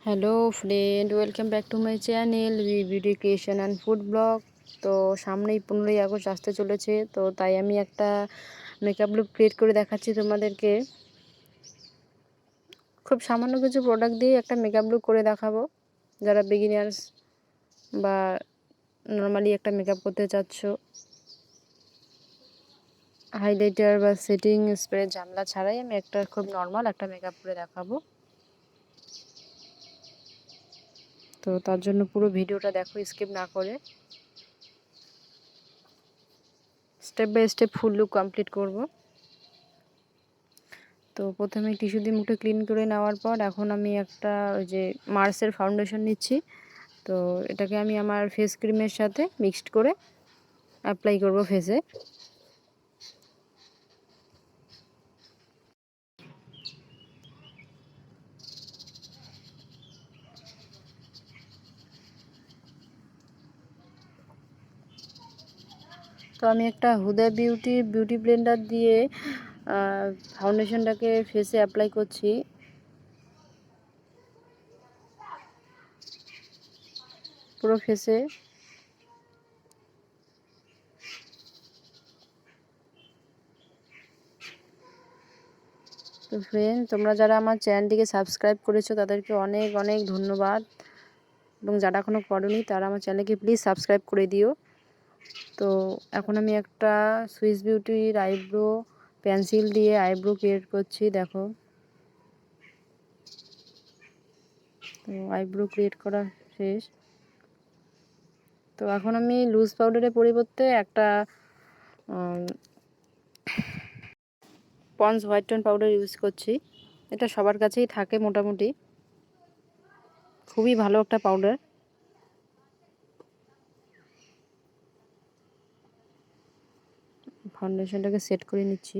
Hello friend, welcome back to my channel video creation and food blog. তো সামনেই 15ই August আসতে চলেছে, তো তাই আমি একটা মেকআপ লুক ক্রিয়েট করে দেখাচ্ছি তোমাদেরকে। খুব সামান্য কিছু প্রোডাক্ট দিয়ে একটা মেকআপ লুক করে দেখাবো। যারা বিগিনার্স বা নর্মালি একটা মেকআপ করতে চাচ্ছ, হাইলাইটার বা সেটিং স্প্রে ঝামেলা ছাড়াই আমি একটা খুব নর্মাল একটা মেকআপ করে দেখাবো। তো তার জন্য পুরো ভিডিওটা দেখো, স্কিপ না করে। Step by step full look complete করব। তো প্রথমে টিস্যু দিয়ে মুখটা ক্লিন করে নেওয়ার পর এখন আমি একটা ওই যে মার্সের ফাউন্ডেশন নিচ্ছি। তো এটাকে আমি আমার ফেস ক্রিমের সাথে মিক্সড করে অ্যাপ্লাই করব ফেসে। তো আমি একটা হুদা বিউটি ব্লেন্ডার দিয়ে ফাউন্ডেশনটাকে ফেসে অ্যাপ্লাই করছি। পুরো ফেসে। তো ফ্রেন্ড, তোমরা যারা আমার চ্যানেলটিকে সাবস্ক্রাইব করেছো তাদেরকে অনেক অনেক ধন্যবাদ, এবং যারা এখনও করোনি তারা আমার চ্যানেলকে প্লিজ সাবস্ক্রাইব করে দিও। তো এখন আমি একটা সুইস বিউটির আইব্রো পেন্সিল দিয়ে আইব্রো ক্রিয়েট করছি, দেখো। তো আইব্রো ক্রিয়েট করা শেষ। তো এখন আমি লুজ পাউডারের পরিবর্তে একটা Pond's white tone powder use করছি। এটা সবার কাছেই থাকে মোটামুটি, খুবই ভালো একটা পাউডার। ফাউন্ডেশনটাকে সেট করে নিচ্ছি।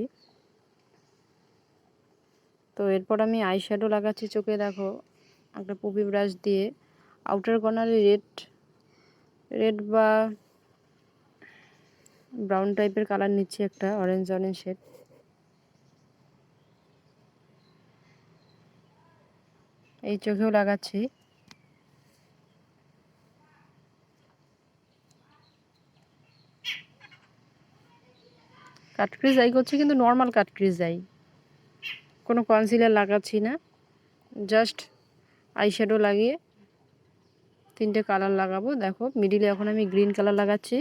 তো এরপর আমি আইশ্যাডো লাগাচ্ছি চোখে, দেখো। একটা পুপি ব্রাশ দিয়ে আউটার কর্নারে রেড বা ব্রাউন টাইপের কালার নিচ্ছি, একটা অরেঞ্জ শেড। এই চোখেও লাগাচ্ছি। কাটক্রিজ আই করছি, কিন্তু নর্মাল কাটক্রিজ আই, কোনো কনসিলার লাগাচ্ছি না। জাস্ট আইশ্যাডো লাগিয়ে তিনটে কালার লাগাবো, দেখো। মিডিলে এখন আমি গ্রিন কালার লাগাচ্ছি।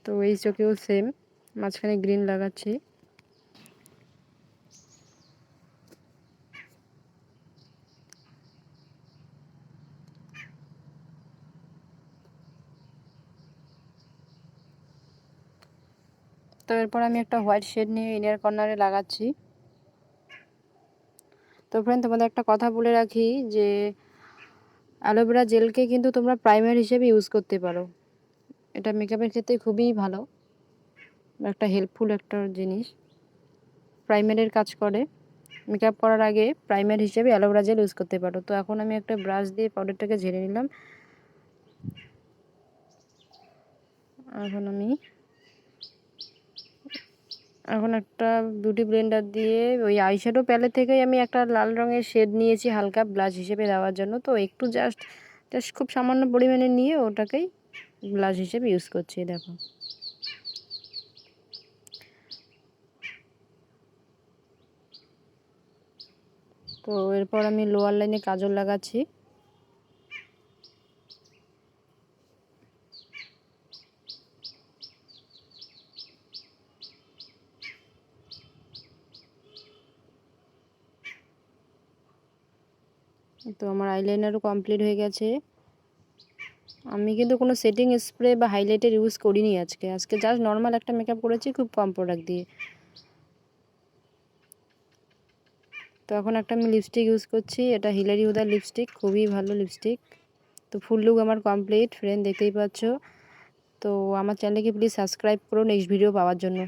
তো এই চোখেও সেম, মাঝখানে গ্রিন লাগাচ্ছি। তো এরপর আমি একটা হোয়াইট শেড নিয়ে ইনার কর্নারে লাগাচ্ছি। তো ফ্রেন্ড, তোমাদের একটা কথা বলে রাখি যে অ্যালোভেরা জেলকে কিন্তু তোমরা প্রাইমার হিসেবে ইউজ করতে পারো। এটা মেকআপের ক্ষেত্রে খুবই ভালো, একটা হেল্পফুল একটা জিনিস। প্রাইমারের কাজ করে। মেকআপ করার আগে প্রাইমার হিসেবে অ্যালোভেরা জেল ইউজ করতে পারো। তো এখন আমি একটা ব্রাশ দিয়ে পাউডারটাকে ঝেড়ে নিলাম। এখন একটা বিউটি ব্লেন্ডার দিয়ে ওই আইশ্যাডো প্যালেট থেকেই আমি একটা লাল রঙের শেড নিয়েছি হালকা ব্লাশ হিসেবে দেওয়ার জন্য। তো একটু জাস্ট খুব সামান্য পরিমাণে নিয়ে ওটাকেই ব্লাশ হিসেবে ইউজ করছি, দেখো। তো এরপর আমি লোয়ার লাইনে কাজল লাগাচ্ছি। তো আমার আইলাইনারও কমপ্লিট হয়ে গেছে। আমি কিন্তু কোনো সেটিং স্প্রে বা হাইলাইটার ইউজ করিনি আজকে জাস্ট নর্মাল একটা মেকআপ করেছি, খুব কম প্রোডাক্ট দিয়ে। তো এখন একটা আমি লিপস্টিক ইউজ করছি, এটা হিলারি হুদার লিপস্টিক, খুবই ভালো লিপস্টিক। তো ফুল লুক আমার কমপ্লিট, ফ্রেন্ড, দেখতেই পাচ্ছ। তো আমার চ্যানেলকে প্লিজ সাবস্ক্রাইব করো নেক্সট ভিডিও পাওয়ার জন্য।